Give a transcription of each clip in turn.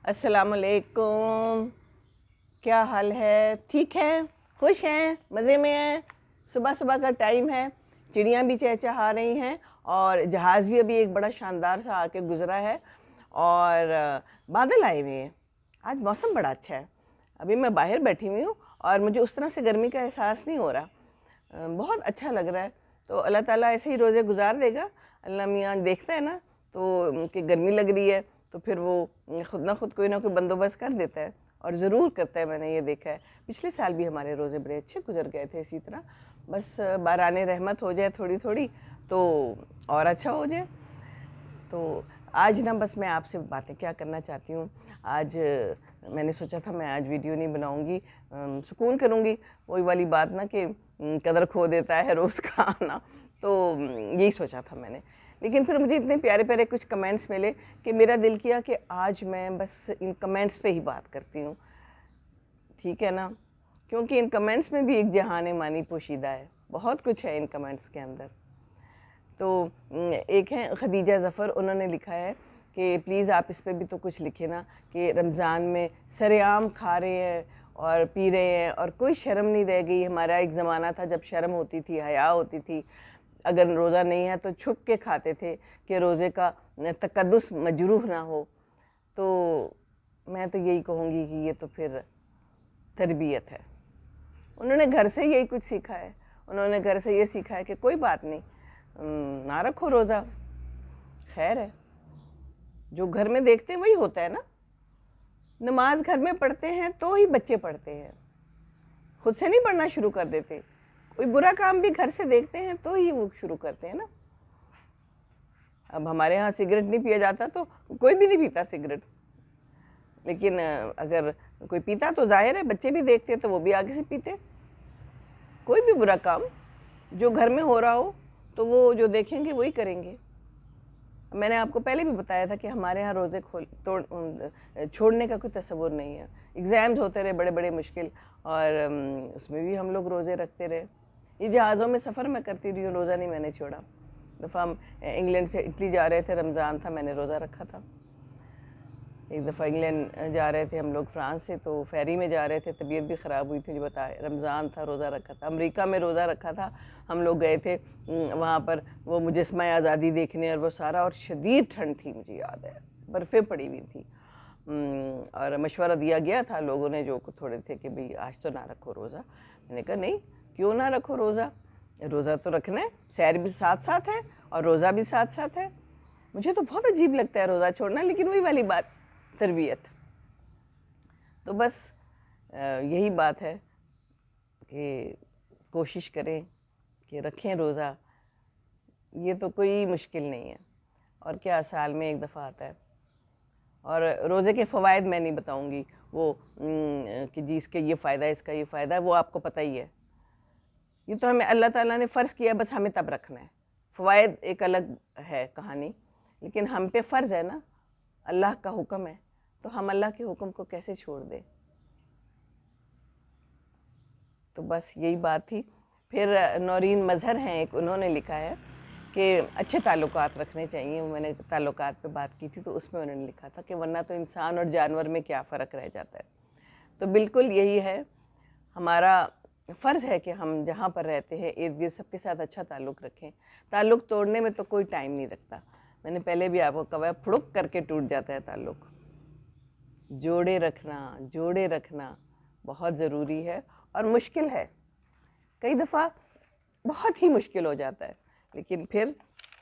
السلام علیکم. کیا حال ہے؟ ٹھیک ہیں؟ خوش ہیں؟ مزے میں ہیں؟ صبح صبح کا ٹائم ہے, چڑیاں بھی چہچہا رہی ہیں اور جہاز بھی ابھی ایک بڑا شاندار سا آ کے گزرا ہے اور بادل آئے ہوئے ہیں. آج موسم بڑا اچھا ہے. ابھی میں باہر بیٹھی ہوئی ہوں اور مجھے اس طرح سے گرمی کا احساس نہیں ہو رہا. بہت اچھا لگ رہا ہے. تو اللہ تعالیٰ ایسے ہی روزے گزار دے گا. اللہ میاں دیکھتا ہے نا تو کہ گرمی لگ رہی ہے تو پھر وہ خود نہ خود کوئی نہ کوئی بندوبست کر دیتا ہے, اور ضرور کرتا ہے. میں نے یہ دیکھا ہے, پچھلے سال بھی ہمارے روزے بڑے اچھے گزر گئے تھے اسی طرح. بس باران رحمت ہو جائے تھوڑی تھوڑی تو اور اچھا ہو جائے. تو آج نا بس میں آپ سے باتیں کیا کرنا چاہتی ہوں. آج میں نے سوچا تھا میں آج ویڈیو نہیں بناؤں گی, سکون کروں گی. وہی والی بات نا کہ قدر کھو دیتا ہے روز کا آنا, تو یہی سوچا تھا میں نے. لیکن پھر مجھے اتنے پیارے پیارے کچھ کمنٹس ملے کہ میرا دل کیا کہ آج میں بس ان کمنٹس پہ ہی بات کرتی ہوں. ٹھیک ہے نا, کیونکہ ان کمنٹس میں بھی ایک جہان مانی پوشیدہ ہے. بہت کچھ ہے ان کمنٹس کے اندر. تو ایک ہیں خدیجہ ظفر, انہوں نے لکھا ہے کہ پلیز آپ اس پہ بھی تو کچھ لکھیں نا کہ رمضان میں سر عام کھا رہے ہیں اور پی رہے ہیں اور کوئی شرم نہیں رہ گئی. ہمارا ایک زمانہ تھا جب شرم ہوتی تھی, حیا ہوتی تھی. اگر روزہ نہیں ہے تو چھپ کے کھاتے تھے کہ روزے کا تقدس مجروح نہ ہو. تو میں تو یہی کہوں گی کہ یہ تو پھر تربیت ہے. انہوں نے گھر سے یہی کچھ سیکھا ہے. انہوں نے گھر سے یہ سیکھا ہے کہ کوئی بات نہیں, نہ رکھو روزہ, خیر ہے. جو گھر میں دیکھتے ہیں وہی ہوتا ہے نا. نماز گھر میں پڑھتے ہیں تو ہی بچے پڑھتے ہیں, خود سے نہیں پڑھنا شروع کر دیتے. کوئی برا کام بھی گھر سے دیکھتے ہیں تو ہی وہ شروع کرتے ہیں نا. اب ہمارے ہاں سگریٹ نہیں پیا جاتا تو کوئی بھی نہیں پیتا سگریٹ, لیکن اگر کوئی پیتا تو ظاہر ہے بچے بھی دیکھتے تو وہ بھی آگے سے پیتے. کوئی بھی برا کام جو گھر میں ہو رہا ہو تو وہ جو دیکھیں گے وہی کریں گے. میں نے آپ کو پہلے بھی بتایا تھا کہ ہمارے ہاں روزے چھوڑنے کا کوئی تصور نہیں ہے. ایگزامز ہوتے رہے بڑے بڑے مشکل, اور اس میں بھی ہم لوگ روزے رکھتے رہے. یہ جہازوں میں سفر میں کرتی رہی ہوں, روزہ نہیں میں نے چھوڑا. دفعہ ہم انگلینڈ سے اٹلی جا رہے تھے, رمضان تھا, میں نے روزہ رکھا تھا. ایک دفعہ انگلینڈ جا رہے تھے ہم لوگ فرانس سے, تو فیری میں جا رہے تھے, طبیعت بھی خراب ہوئی تھی, جو بتائے رمضان تھا, روزہ رکھا تھا. امریکہ میں روزہ رکھا تھا. ہم لوگ گئے تھے وہاں پر وہ مجسمہ آزادی دیکھنے اور وہ سارا, اور شدید ٹھنڈ تھی, مجھے یاد ہے برفیں پڑی ہوئی تھی. اور مشورہ دیا گیا تھا لوگوں نے جو تھوڑے تھے کہ بھئی آج تو نہ رکھو روزہ. میں نے کہا نہیں, کیوں نہ رکھو روزہ, روزہ تو رکھنا ہے. سیر بھی ساتھ ساتھ ہے اور روزہ بھی ساتھ ساتھ ہے. مجھے تو بہت عجیب لگتا ہے روزہ چھوڑنا, لیکن وہی والی بات, تربیت. تو بس یہی بات ہے کہ کوشش کریں کہ رکھیں روزہ. یہ تو کوئی مشکل نہیں ہے, اور کیا سال میں ایک دفعہ آتا ہے. اور روزے کے فوائد میں نہیں بتاؤں گی, وہ کہ جی اس کے یہ فائدہ ہے, اس کا یہ فائدہ ہے, وہ آپ کو پتہ ہی ہے. یہ تو ہمیں اللہ تعالیٰ نے فرض کیا, بس ہمیں تب رکھنا ہے. فوائد ایک الگ ہے کہانی, لیکن ہم پہ فرض ہے نا, اللہ کا حکم ہے, تو ہم اللہ کے حکم کو کیسے چھوڑ دیں. تو بس یہی بات تھی. پھر نورین مظہر ہیں ایک, انہوں نے لکھا ہے کہ اچھے تعلقات رکھنے چاہیے. میں نے تعلقات پہ بات کی تھی تو اس میں انہوں نے لکھا تھا کہ ورنہ تو انسان اور جانور میں کیا فرق رہ جاتا ہے. تو بالکل یہی ہے, ہمارا فرض ہے کہ ہم جہاں پر رہتے ہیں ارد گرد سب کے ساتھ اچھا تعلق رکھیں. تعلق توڑنے میں تو کوئی ٹائم نہیں رکھتا. میں نے پہلے بھی آپ کو کہا ہے, پھڑک کر کے ٹوٹ جاتا ہے تعلق. جوڑے رکھنا بہت ضروری ہے اور مشکل ہے. کئی دفعہ بہت ہی مشکل ہو جاتا ہے, لیکن پھر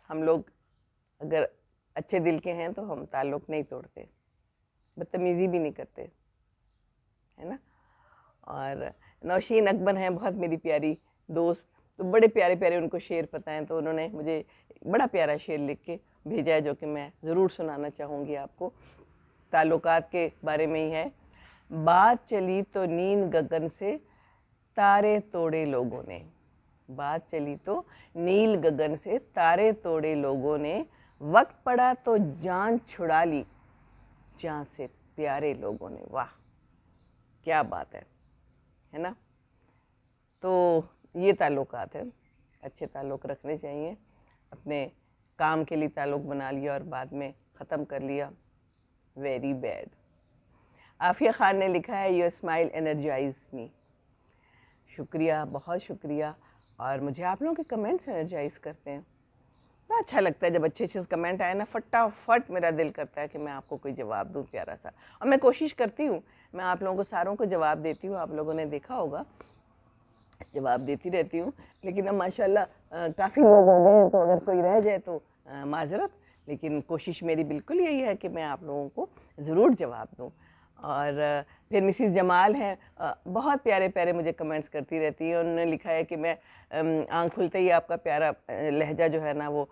ہم لوگ اگر اچھے دل کے ہیں تو ہم تعلق نہیں توڑتے, بدتمیزی بھی نہیں کرتے, ہے نا. اور نوشین اکبر ہیں, بہت میری پیاری دوست, تو بڑے پیارے پیارے ان کو شعر پتہ ہیں, تو انہوں نے مجھے بڑا پیارا شعر لکھ کے بھیجا ہے جو کہ میں ضرور سنانا چاہوں گی آپ کو. تعلقات کے بارے میں ہی ہے. بات چلی تو نیند گگن سے تارے توڑے لوگوں نے. بات چلی تو نیل گگن سے تارے توڑے لوگوں نے, وقت پڑا تو جان چھڑا لی جان سے پیارے لوگوں نے. واہ کیا بات ہے نا. تو یہ تعلقات ہیں, اچھے تعلق رکھنے چاہیے. اپنے کام کے لیے تعلق بنا لیا اور بعد میں ختم کر لیا, ویری بیڈ. عافیہ خان نے لکھا ہے یور اسمائل انرجائز می. شکریہ، بہت شکریہ. اور مجھے آپ لوگوں کے کمنٹس انرجائز کرتے ہیں. بہت اچھا لگتا ہے جب اچھے اچھے کمنٹ آئے نا، فٹافٹ میرا دل کرتا ہے کہ میں آپ کو کوئی جواب دوں پیارا سا. اور میں کوشش کرتی ہوں، میں آپ لوگوں کو ساروں کو جواب دیتی ہوں. آپ لوگوں نے دیکھا ہوگا جواب دیتی رہتی ہوں، لیکن اب ماشاءاللہ کافی لوگ ہو گئے ہیں تو اگر کوئی رہ جائے تو معذرت. لیکن کوشش میری بالکل یہی ہے کہ میں آپ لوگوں کو ضرور جواب دوں. اور پھر مسز جمال ہیں، بہت پیارے پیارے مجھے کمنٹس کرتی رہتی ہیں. انہوں نے لکھا ہے کہ میں آنکھ کھلتے ہی آپ کا پیارا لہجہ جو ہے نا وہ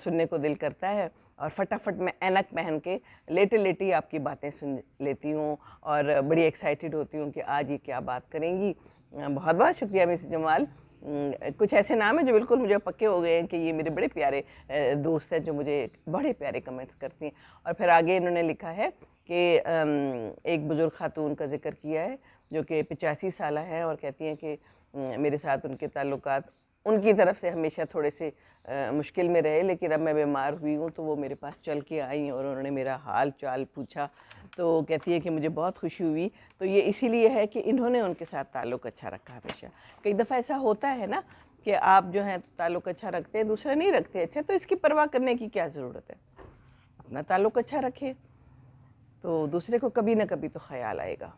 سننے کو دل کرتا ہے، اور فٹافٹ میں اینک پہن کے لیٹے لیٹے ہی آپ کی باتیں سن لیتی ہوں، اور بڑی ایکسائٹیڈ ہوتی ہوں کہ آج یہ کیا بات کریں گی. بہت بہت شکریہ مسز جمال. کچھ ایسے نام ہیں جو بالکل مجھے پکے ہو گئے ہیں کہ یہ میرے بڑے پیارے دوست ہیں جو مجھے بڑے پیارے کمنٹس کرتی ہیں. اور پھر آگے انہوں نے لکھا ہے کہ ایک بزرگ خاتون کا ذکر کیا ہے جو کہ 85 سالہ ہیں، اور کہتی ہیں کہ میرے ساتھ ان کے تعلقات ان کی طرف سے ہمیشہ تھوڑے سے مشکل میں رہے، لیکن اب میں بیمار ہوئی ہوں تو وہ میرے پاس چل کے آئیں اور انہوں نے میرا حال چال پوچھا. تو کہتی ہے کہ مجھے بہت خوشی ہوئی. تو یہ اسی لیے ہے کہ انہوں نے ان کے ساتھ تعلق اچھا رکھا ہمیشہ. کئی دفعہ ایسا ہوتا ہے نا کہ آپ جو ہیں تعلق اچھا رکھتے ہیں، دوسرے نہیں رکھتے اچھا، تو اس کی پرواہ کرنے کی کیا ضرورت ہے. اپنا تعلق اچھا رکھے تو دوسرے کو کبھی نہ کبھی تو خیال آئے گا،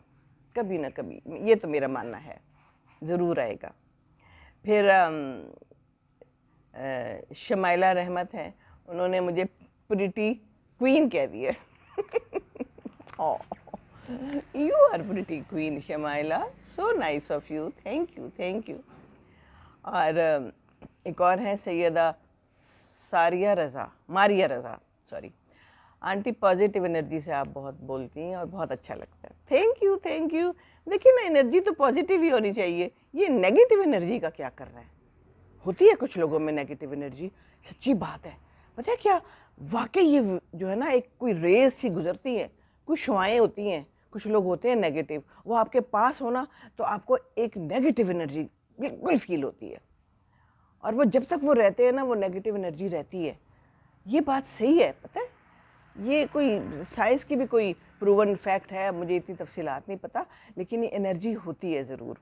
کبھی نہ کبھی. یہ تو میرا ماننا ہے، ضرور آئے گا. پھر شمائلہ رحمت ہیں، انہوں نے مجھے پریٹی کوئین کہہ دی ہے. You are pretty queen Shumaila, so nice of you, thank you thank you. اور ایک اور ہیں Syeda Maria Raza sorry. Aunty positive energy سے آپ بہت بولتی ہیں اور بہت اچھا لگتا ہے. Thank you thank you. دیکھیں نا، انرجی تو پازیٹیو ہی ہونی چاہیے. یہ نیگیٹو انرجی کا کیا کر رہا ہے؟ ہوتی ہے کچھ لوگوں میں نیگیٹو انرجی، سچی بات ہے. پتہ ہے کیا، واقعی یہ جو ہے نا ایک کوئی ریز سی گزرتی ہیں، کچھ شعائیں ہوتی ہیں. کچھ لوگ ہوتے ہیں نیگیٹو، وہ آپ کے پاس ہونا تو آپ کو ایک نیگیٹو انرجی بالکل فیل ہوتی ہے، اور وہ جب تک وہ رہتے ہیں نا وہ نیگیٹو انرجی رہتی ہے. یہ بات صحیح ہے. پتہ ہے یہ کوئی سائنس کی بھی کوئی پروون فیکٹ ہے، مجھے اتنی تفصیلات نہیں پتہ، لیکن یہ انرجی ہوتی ہے ضرور.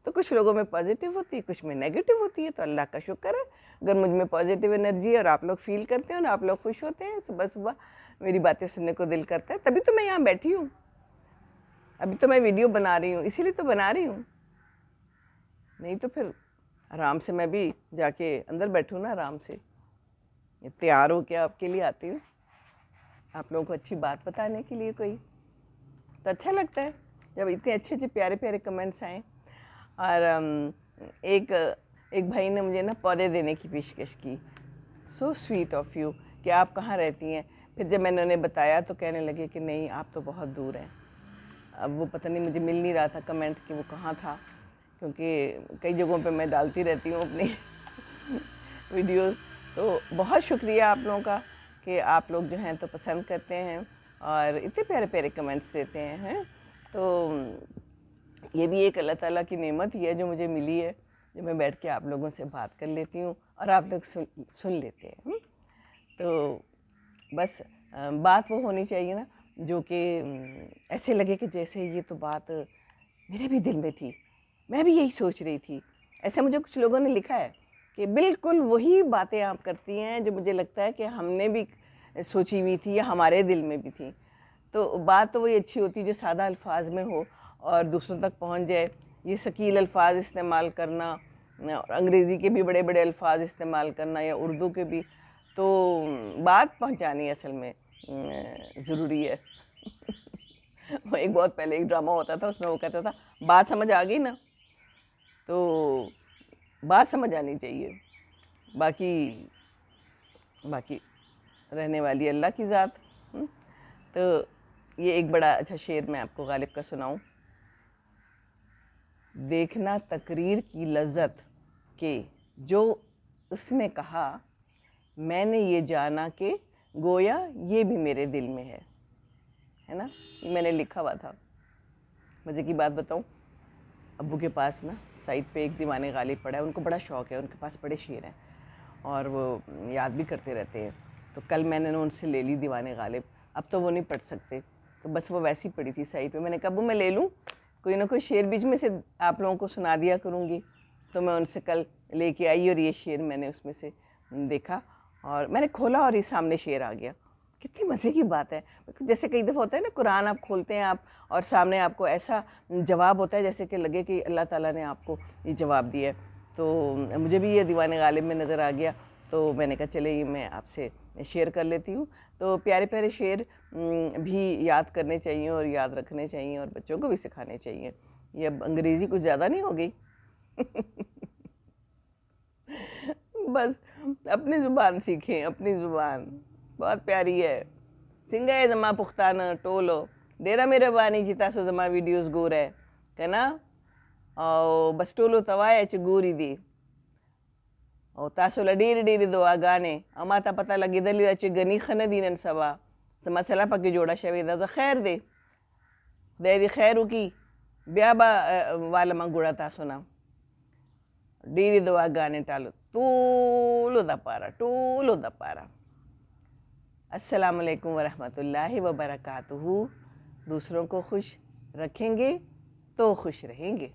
تو کچھ لوگوں میں پازیٹیو ہوتی ہے، کچھ میں نیگیٹو ہوتی ہے. تو اللہ کا شکر ہے اگر مجھ میں پازیٹیو انرجی ہے اور آپ لوگ فیل کرتے ہیں اور آپ لوگ خوش ہوتے ہیں، صبح صبح میری باتیں سننے کو دل کرتا ہے. تبھی تو میں یہاں بیٹھی ہوں، ابھی تو میں ویڈیو بنا رہی ہوں، اسی لیے تو بنا رہی ہوں. نہیں تو پھر آرام سے میں بھی جا کے اندر بیٹھوں نا آرام سے. تیار ہو کے آپ کے لیے آتی ہوں، آپ لوگوں کو اچھی بات بتانے کے لیے. کوئی تو اچھا لگتا ہے جب اتنے اچھے اچھے پیارے پیارے کمنٹس آئیں. اور ایک بھائی نے مجھے نا پودے دینے کی پیشکش کی. سو سویٹ آف یو، کہ آپ کہاں رہتی ہیں. پھر جب میں نے انہیں بتایا تو کہنے لگے کہ نہیں آپ تو بہت دور ہیں. اب وہ پتہ نہیں مجھے مل نہیں رہا تھا کمنٹ کہ وہ کہاں تھا، کیونکہ کئی جگہوں پہ میں ڈالتی رہتی ہوں اپنی ویڈیوز. تو بہت شکریہ آپ لوگوں کا کہ آپ لوگ جو ہیں تو پسند کرتے ہیں اور اتنے پیارے پیارے کمنٹس دیتے ہیں. تو یہ بھی ایک اللہ تعالیٰ کی نعمت ہی ہے جو مجھے ملی ہے، جو میں بیٹھ کے آپ لوگوں سے بات کر لیتی ہوں اور آپ لوگ سن لیتے ہیں. تو بس بات وہ ہونی چاہیے نا جو کہ ایسے لگے کہ جیسے یہ تو بات میرے بھی دل میں تھی، میں بھی یہی سوچ رہی تھی. ایسے مجھے کچھ لوگوں نے لکھا ہے کہ بالکل وہی باتیں آپ کرتی ہیں جو مجھے لگتا ہے کہ ہم نے بھی سوچی ہوئی تھی یا ہمارے دل میں بھی تھی. تو بات تو وہی اچھی ہوتی جو سادہ الفاظ میں ہو اور دوسروں تک پہنچ جائے. یہ ثقیل الفاظ استعمال کرنا اور انگریزی کے بھی بڑے بڑے الفاظ استعمال کرنا یا اردو کے بھی، تو بات پہنچانی اصل میں ضروری ہے. وہ ایک بہت پہلے ایک ڈرامہ ہوتا تھا، اس میں وہ کہتا تھا بات سمجھ آ گئی نا، تو بات سمجھ آنی چاہیے. باقی رہنے والی اللہ کی ذات. تو یہ ایک بڑا اچھا شعر میں آپ کو غالب کا سناؤں. دیکھنا تقریر کی لذت کہ جو اس نے کہا، میں نے یہ جانا کہ گویا یہ بھی میرے دل میں ہے نا. یہ میں نے لکھا ہوا تھا. مزے کی بات بتاؤں، ابو کے پاس نا سائٹ پہ ایک دیوان غالب پڑا ہے. ان کو بڑا شوق ہے، ان کے پاس بڑے شعر ہیں اور وہ یاد بھی کرتے رہتے ہیں. تو کل میں نے ان سے لے لی دیوان غالب. اب تو وہ نہیں پڑھ سکتے تو بس وہ ویسی پڑی تھی سائڈ پہ. میں نے کہا ابو میں لے لوں, کوئی نہ کوئی شعر بیچ میں سے آپ لوگوں کو سنا دیا کروں گی. تو میں ان سے کل لے کے آئی اور یہ شعر میں نے اس میں سے دیکھا اور میں نے کھولا اور یہ سامنے شعر آ گیا. کتنی مزے کی بات ہے. جیسے کئی دفعہ ہوتا ہے نا قرآن آپ کھولتے ہیں آپ اور سامنے آپ کو ایسا جواب ہوتا ہے جیسے کہ لگے کہ اللہ تعالیٰ نے آپ کو یہ جواب دیا ہے. تو مجھے بھی یہ دیوان غالب میں نظر آ گیا, تو میں نے کہا چلے یہ میں آپ سے شیئر کر لیتی ہوں. تو پیارے پیارے شعر بھی یاد کرنے چاہیے اور یاد رکھنے چاہیے اور بچوں کو بھی سکھانے چاہیے. یہ اب انگریزی کچھ زیادہ نہیں ہو گئی. بس اپنی زبان سیکھیں, اپنی زبان بہت پیاری ہے. سنگائے زما پختانہ ٹولو ڈیرا میرے بانی جی تاسو زما ویڈیوز گور ہے کنا او بس ټولو ته وایه چې ګوري دي او تاسو له ډېرې ډېرې دعاګانې او ما ته پته لګېدلې ده چې ګني ښه نه دي نن سبا څه مسله پکې جوړه شوې ده. د خیر دی, خدای دې خیر وکړي, بیا به والمه ګوړه تاسو نه ډېرې دعاګانې ټولو دپاره. السلام علیکم ورحمۃ اللہ وبرکاتہ. دوسروں کو خوش رکھیں گے تو خوش رہیں گے.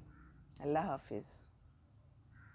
اللہ حافظ.